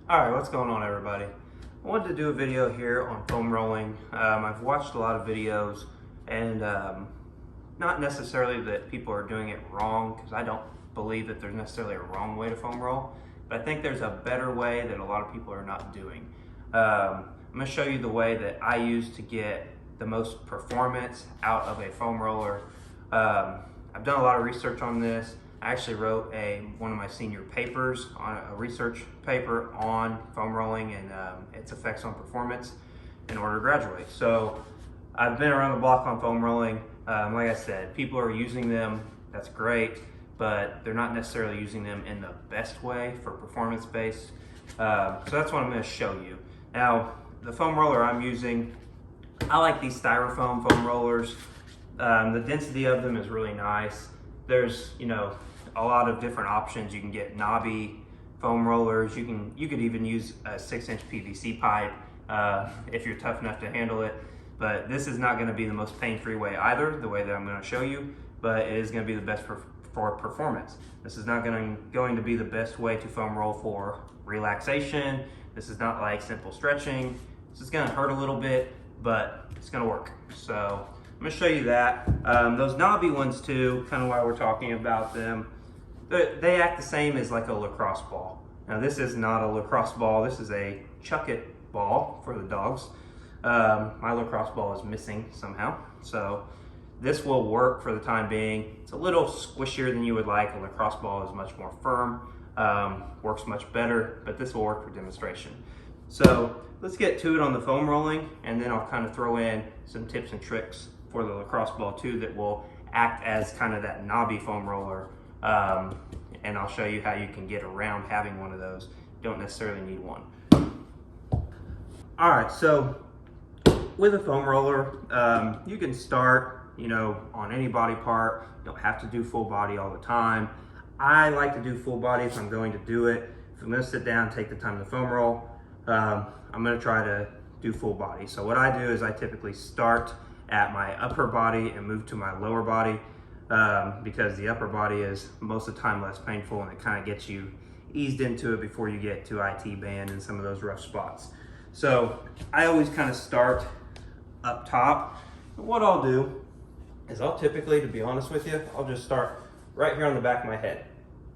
Alright, what's going on, everybody? I wanted to do a video here on foam rolling. I've watched a lot of videos, and not necessarily that people are doing it wrong, because I don't believe that there's necessarily a wrong way to foam roll, but I think there's a better way that a lot of people are not doing. I'm going to show you the way that I use to get the most performance out of a foam roller. I've done a lot of research on this. I actually wrote one of my senior papers, on a research paper on foam rolling and its effects on performance in order to graduate. So I've been around the block on foam rolling. Like I said, people are using them, that's great, but they're not necessarily using them in the best way for performance based. So that's what I'm going to show you. Now, the foam roller I'm using, I like these styrofoam foam rollers. The density of them is really nice. There's, a lot of different options. You can get knobby foam rollers. You could even use a 6-inch PVC pipe if you're tough enough to handle it. But this is not going to be the most pain-free way either, the way that I'm going to show you, but it is going to be the best for performance. This is not going to be the best way to foam roll for relaxation. This is not like simple stretching. This is going to hurt a little bit, but it's going to work. So I'm going to show you that. Those knobby ones too, kind of why we're talking about them, they act the same as like a lacrosse ball. Now this is not a lacrosse ball, this is a chuck it ball for the dogs. My lacrosse ball is missing somehow, so this will work for the time being. It's a little squishier than you would like. A lacrosse ball is much more firm, works much better, but this will work for demonstration. So let's get to it on the foam rolling, and then I'll kind of throw in some tips and tricks for the lacrosse ball too that will act as kind of that knobby foam roller. And I'll show you how you can get around having one of those. You don't necessarily need one. All right, so with a foam roller, you can start, on any body part. You don't have to do full body all the time. I like to do full body if I'm going to do it. If I'm going to sit down, take the time to foam roll, I'm going to try to do full body. So what I do is I typically start at my upper body and move to my lower body, because the upper body is most of the time less painful, and it kind of gets you eased into it before you get to IT band and some of those rough spots. So I always kind of start up top. And what I'll do is I'll typically, to be honest with you, I'll just start right here on the back of my head,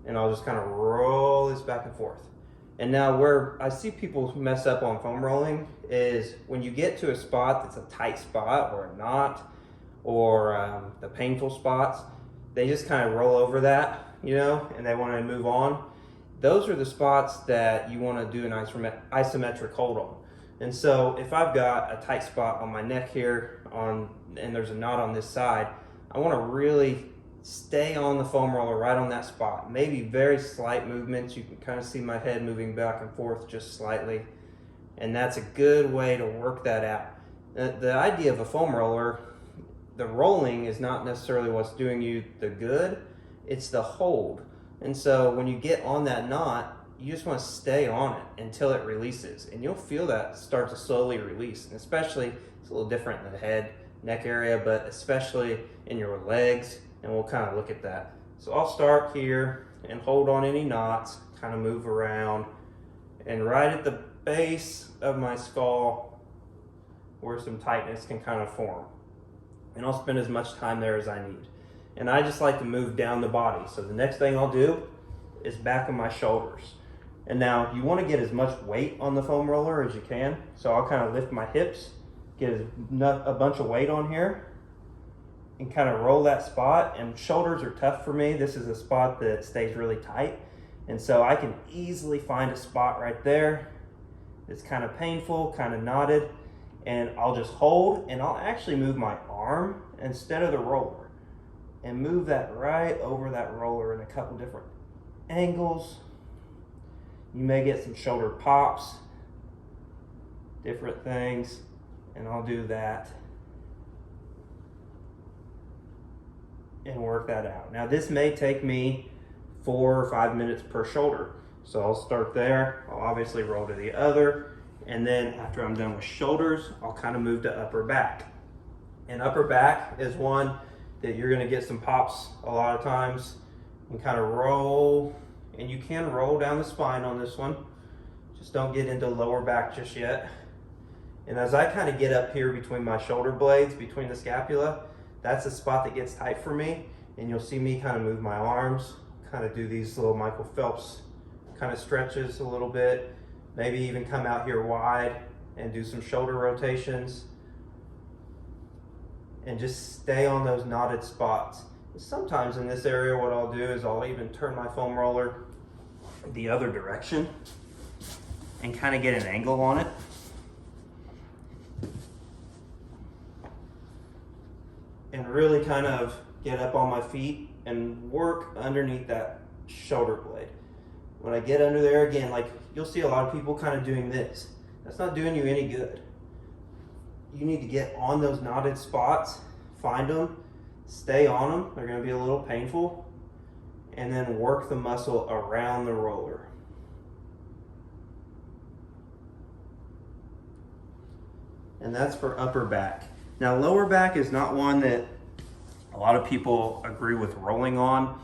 and I'll just kind of roll this back and forth. And now where I see people mess up on foam rolling is when you get to a spot that's a tight spot or a knot, or the painful spots, they just kind of roll over that, and they want to move on. Those are the spots that you want to do an isometric hold on. And so if I've got a tight spot on my neck here, and there's a knot on this side, I want to really stay on the foam roller right on that spot. Maybe very slight movements. You can kind of see my head moving back and forth just slightly. And that's a good way to work that out. The idea of a foam roller, the rolling is not necessarily what's doing you the good, it's the hold. And so when you get on that knot, you just want to stay on it until it releases. And you'll feel that start to slowly release. And especially, it's a little different in the head, neck area, but especially in your legs. And we'll kind of look at that. So I'll start here and hold on any knots, kind of move around, and right at the base of my skull where some tightness can kind of form. And I'll spend as much time there as I need. And I just like to move down the body. So the next thing I'll do is back of my shoulders. And now you want to get as much weight on the foam roller as you can. So I'll kind of lift my hips, get a bunch of weight on here, and kind of roll that spot. And shoulders are tough for me. This is a spot that stays really tight. And so I can easily find a spot right there. It's kind of painful, kind of knotted. And I'll just hold, and I'll actually move my arm instead of the roller and move that right over that roller in a couple different angles. You may get some shoulder pops, different things, and I'll do that and work that out. Now this may take me 4 or 5 minutes per shoulder. So I'll start there, I'll obviously roll to the other, and then after I'm done with shoulders, I'll kind of move to upper back. And upper back is one that you're gonna get some pops a lot of times, and kind of roll, and you can roll down the spine on this one. Just don't get into lower back just yet. And as I kind of get up here between my shoulder blades, between the scapula, that's the spot that gets tight for me. And you'll see me kind of move my arms, kind of do these little Michael Phelps kind of stretches a little bit. Maybe even come out here wide and do some shoulder rotations. And just stay on those knotted spots. Sometimes in this area, what I'll do is I'll even turn my foam roller the other direction and kind of get an angle on it. And really kind of get up on my feet and work underneath that shoulder blade. When I get under there again, like you'll see a lot of people kind of doing this. That's not doing you any good. You need to get on those knotted spots, find them, stay on them. They're going to be a little painful. And then work the muscle around the roller. And that's for upper back. Now lower back is not one that a lot of people agree with rolling on.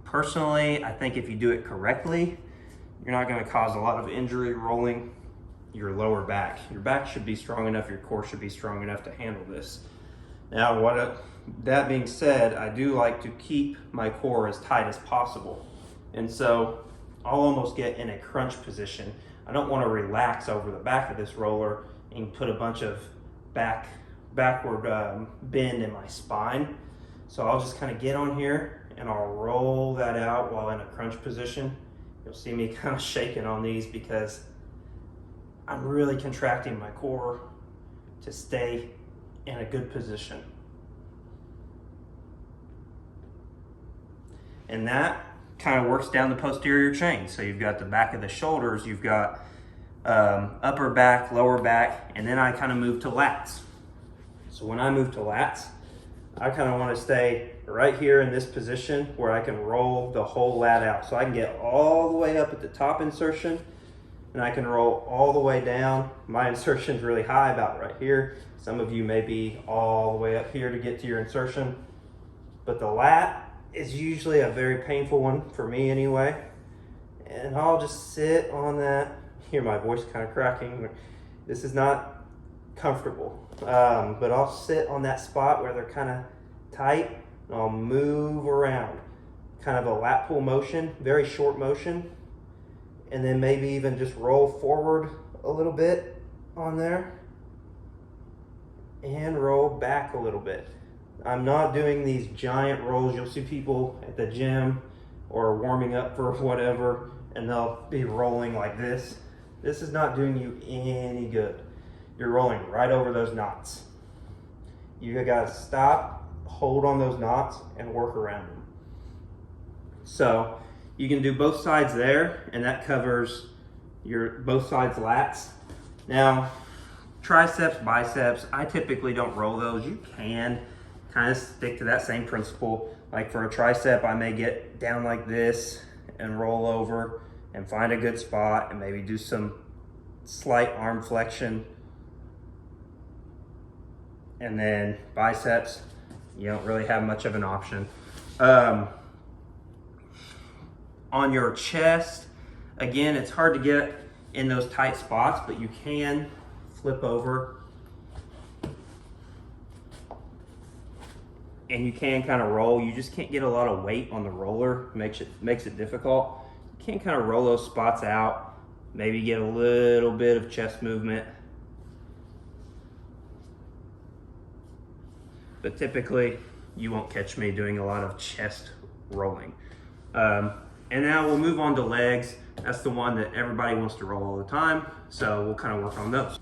Personally, I think if you do it correctly, you're not going to cause a lot of injury rolling your lower back. Your back should be strong enough, your core should be strong enough to handle this. Now, that being said, I do like to keep my core as tight as possible. And so I'll almost get in a crunch position. I don't want to relax over the back of this roller and put a bunch of backward bend in my spine. So I'll just kind of get on here and I'll roll that out while in a crunch position. You'll see me kind of shaking on these because I'm really contracting my core to stay in a good position. And that kind of works down the posterior chain. So you've got the back of the shoulders, you've got upper back, lower back, and then I kind of move to lats. So when I move to lats, I kind of want to stay right here in this position where I can roll the whole lat out. So I can get all the way up at the top insertion and I can roll all the way down. My insertion's really high, about right here. Some of you may be all the way up here to get to your insertion. But the lat is usually a very painful one for me anyway. And I'll just sit on that. Hear my voice kind of cracking. This is not comfortable. But I'll sit on that spot where they're kind of tight and I'll move around. Kind of a lat pull motion, very short motion. And then maybe even just roll forward a little bit on there and roll back a little bit. I'm not doing these giant rolls. You'll see people at the gym or warming up for whatever and they'll be rolling like this. This is not doing you any good. You're rolling right over those knots. You gotta stop, hold on those knots and work around them. So you can do both sides there and that covers your both sides lats. Now, triceps, biceps, I typically don't roll those. You can kind of stick to that same principle. Like for a tricep, I may get down like this and roll over and find a good spot and maybe do some slight arm flexion. And then biceps, you don't really have much of an option. On your chest, again, it's hard to get in those tight spots, but you can flip over and you can kind of roll. You just can't get a lot of weight on the roller. Makes it difficult. You can kind of roll those spots out, maybe get a little bit of chest movement. But typically, you won't catch me doing a lot of chest rolling. And now we'll move on to legs. That's the one that everybody wants to roll all the time. So we'll kind of work on those.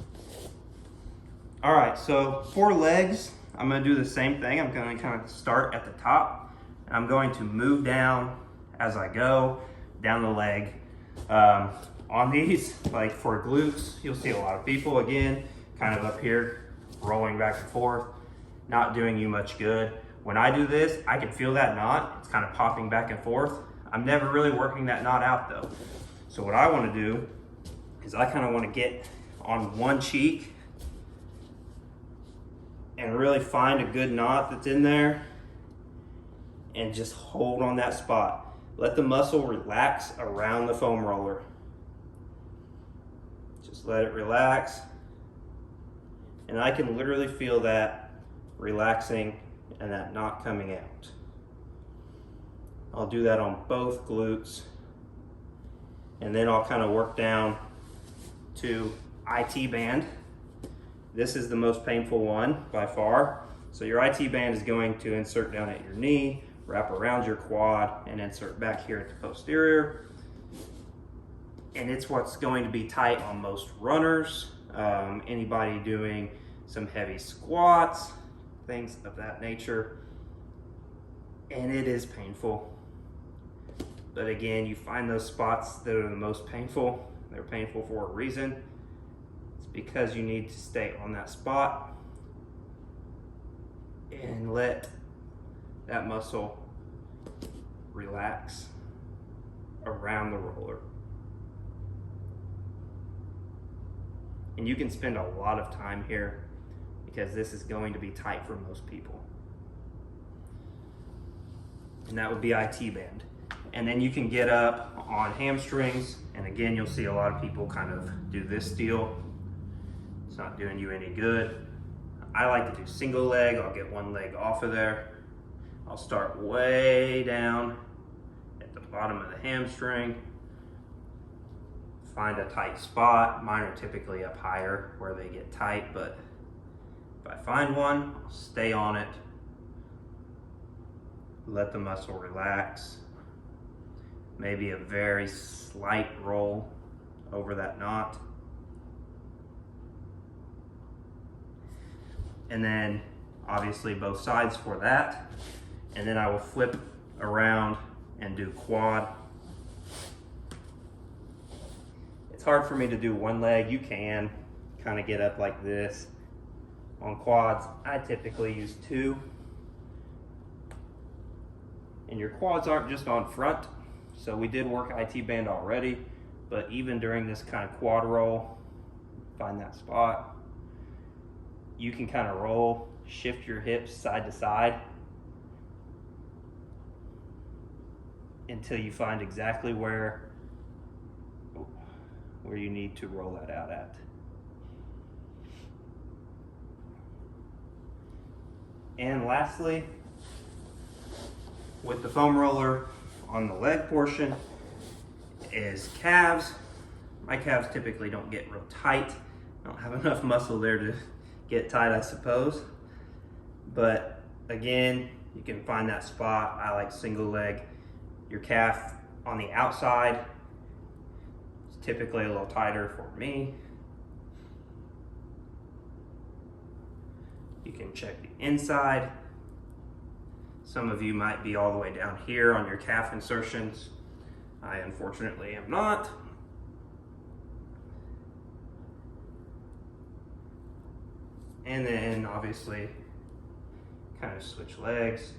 All right, so for legs, I'm gonna do the same thing. I'm gonna kind of start at the top. And I'm going to move down as I go down the leg. On these, like for glutes, you'll see a lot of people, again, kind of up here, rolling back and forth, not doing you much good. When I do this, I can feel that knot. It's kind of popping back and forth. I'm never really working that knot out though. So what I want to do is I kind of want to get on one cheek and really find a good knot that's in there and just hold on that spot. Let the muscle relax around the foam roller. Just let it relax. And I can literally feel that relaxing and that not coming out. I'll do that on both glutes. And then I'll kind of work down to IT band. This is the most painful one by far. So your IT band is going to insert down at your knee, wrap around your quad, and insert back here at the posterior. And it's what's going to be tight on most runners, anybody doing some heavy squats, things of that nature. And it is painful. But again, you find those spots that are the most painful. They're painful for a reason. It's because you need to stay on that spot and let that muscle relax around the roller. And you can spend a lot of time here because this is going to be tight for most people. And that would be IT band. And then you can get up on hamstrings. And again, you'll see a lot of people kind of do this deal. It's not doing you any good. I like to do single leg. I'll get one leg off of there. I'll start way down at the bottom of the hamstring. Find a tight spot. Mine are typically up higher where they get tight, but if I find one, I'll stay on it. Let the muscle relax. Maybe a very slight roll over that knot. And then obviously both sides for that. And then I will flip around and do quad. It's hard for me to do one leg. You can kind of get up like this. On quads, I typically use two. And your quads aren't just on front. So we did work IT band already, but even during this kind of quad roll, find that spot. You can kind of roll, shift your hips side to side until you find exactly where you need to roll that out at. And lastly, with the foam roller on the leg portion is calves. My calves typically don't get real tight. I don't have enough muscle there to get tight, I suppose. But again, you can find that spot. I like single leg. Your calf on the outside is typically a little tighter for me. You can check the inside. Some of you might be all the way down here on your calf insertions. I unfortunately am not. And then obviously kind of switch legs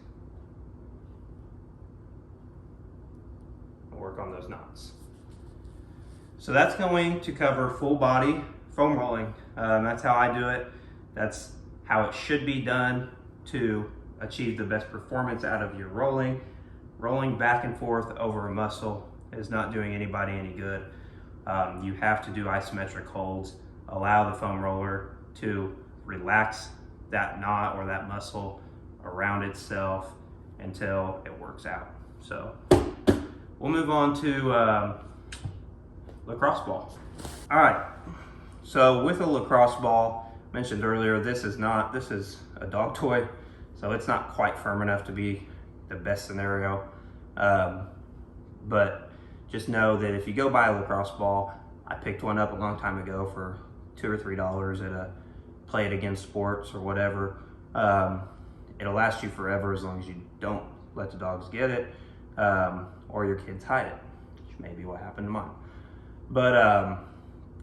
and work on those knots. So that's going to cover full body foam rolling. That's how I do it. That's how it should be done to achieve the best performance out of your rolling. Rolling back and forth over a muscle is not doing anybody any good. You have to do isometric holds. Allow the foam roller to relax that knot or that muscle around itself until it works out. So we'll move on to lacrosse ball. All right, so with a lacrosse ball, mentioned earlier, this is a dog toy, so it's not quite firm enough to be the best scenario. But just know that if you go buy a lacrosse ball, I picked one up a long time ago for $2 or $3 at a Play It Again Sports or whatever. It'll last you forever as long as you don't let the dogs get it, or your kids hide it, which may be what happened to mine. But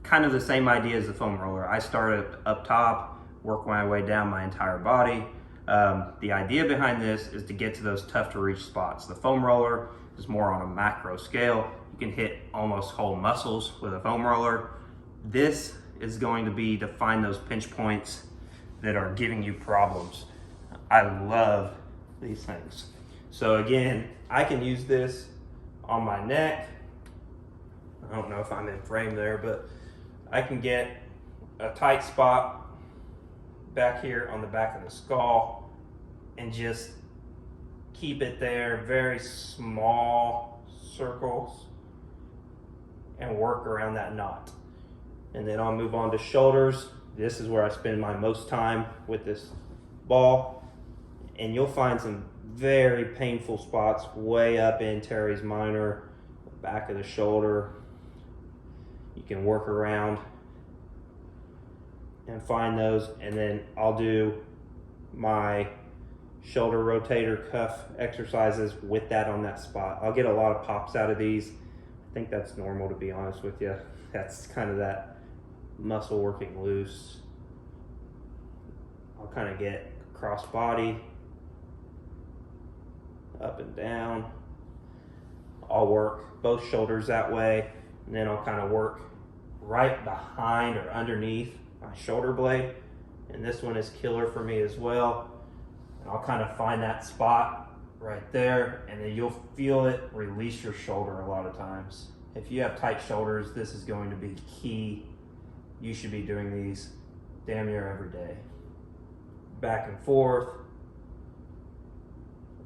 kind of the same idea as the foam roller. I start up top, work my way down my entire body. The idea behind this is to get to those tough to reach spots. The foam roller is more on a macro scale. You can hit almost whole muscles with a foam roller. This is going to be to find those pinch points that are giving you problems. I love these things. So again, I can use this on my neck. I don't know if I'm in frame there, but I can get a tight spot back here on the back of the skull and just keep it there, very small circles, and work around that knot. And then I'll move on to shoulders. This is where I spend my most time with this ball, and you'll find some very painful spots way up in teres minor, back of the shoulder. You can work around and find those, and then I'll do my shoulder rotator cuff exercises with that on that spot. I'll get a lot of pops out of these. I think that's normal, to be honest with you. That's kind of that muscle working loose. I'll kind of get cross body, up and down. I'll work both shoulders that way, and then I'll kind of work right behind or underneath my shoulder blade. And this one is killer for me as well. And I'll kind of find that spot right there, and then you'll feel it release your shoulder a lot of times. If you have tight shoulders, this is going to be key. You should be doing these damn near every day. Back and forth,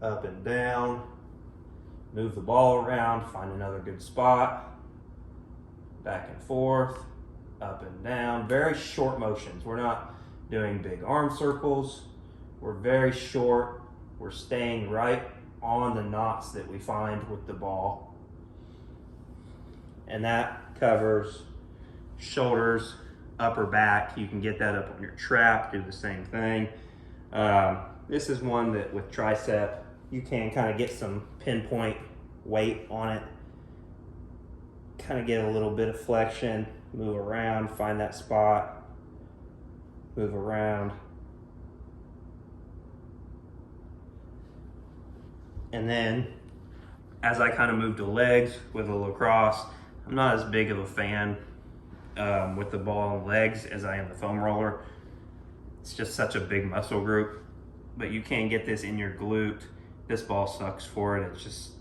up and down, move the ball around, find another good spot, back and forth, up and down. Very short motions. We're not doing big arm circles. We're very short. We're staying right on the knots that we find with the ball. And that covers shoulders, upper back. You can get that up on your trap, do the same thing. This is one that with tricep, you can kind of get some pinpoint weight on it. Kind of get a little bit of flexion, move around, find that spot, move around. And then as I kind of move to legs with the lacrosse, I'm not as big of a fan with the ball and legs as I am the foam roller. It's just such a big muscle group, but you can get this in your glute. This ball sucks for it. It's just,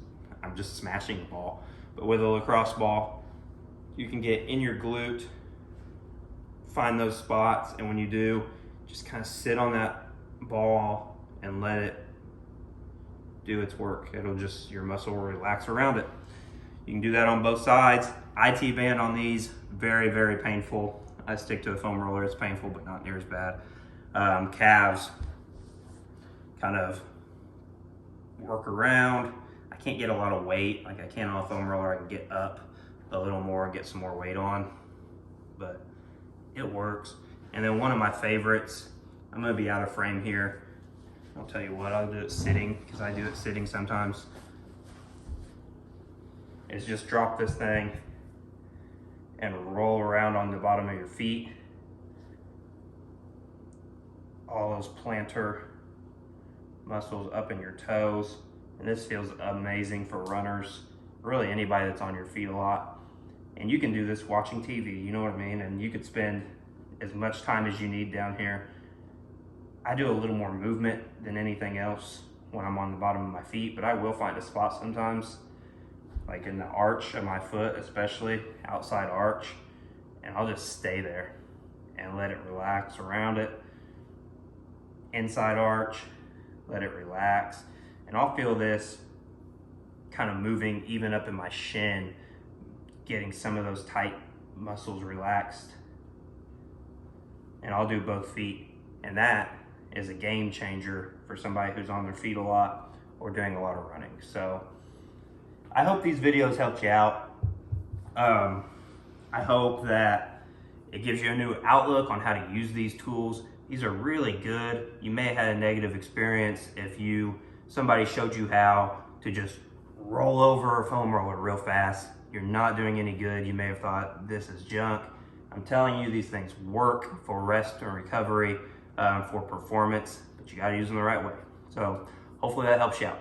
I'm just smashing the ball. But with a lacrosse ball, you can get in your glute, find those spots, and when you do, just kind of sit on that ball and let it do its work. It'll just, your muscle will relax around it. You can do that on both sides. IT band on these, very, very painful. I stick to the foam roller, it's painful, but not near as bad. Calves, kind of work around. I can't get a lot of weight like I can on a foam roller. I can get up a little more and get some more weight on, but it works. And then one of my favorites, I'm gonna be out of frame here. I'll tell you what, I'll do it sitting, because I do it sitting sometimes, is just drop this thing and roll around on the bottom of your feet. All those plantar muscles up in your toes. And this feels amazing for runners, really anybody that's on your feet a lot. And you can do this watching TV, you know what I mean? And you could spend as much time as you need down here. I do a little more movement than anything else when I'm on the bottom of my feet, but I will find a spot sometimes, like in the arch of my foot, especially outside arch, and I'll just stay there and let it relax around it. Inside arch, let it relax. And I'll feel this kind of moving even up in my shin, getting some of those tight muscles relaxed. And I'll do both feet. And that is a game changer for somebody who's on their feet a lot or doing a lot of running. So I hope these videos helped you out. I hope that it gives you a new outlook on how to use these tools. These are really good. You may have had a negative experience if somebody showed you how to just roll over a foam roller real fast. You're not doing any good. You may have thought this is junk. I'm telling you, these things work for rest and recovery, for performance, but you gotta use them the right way. So hopefully that helps you out.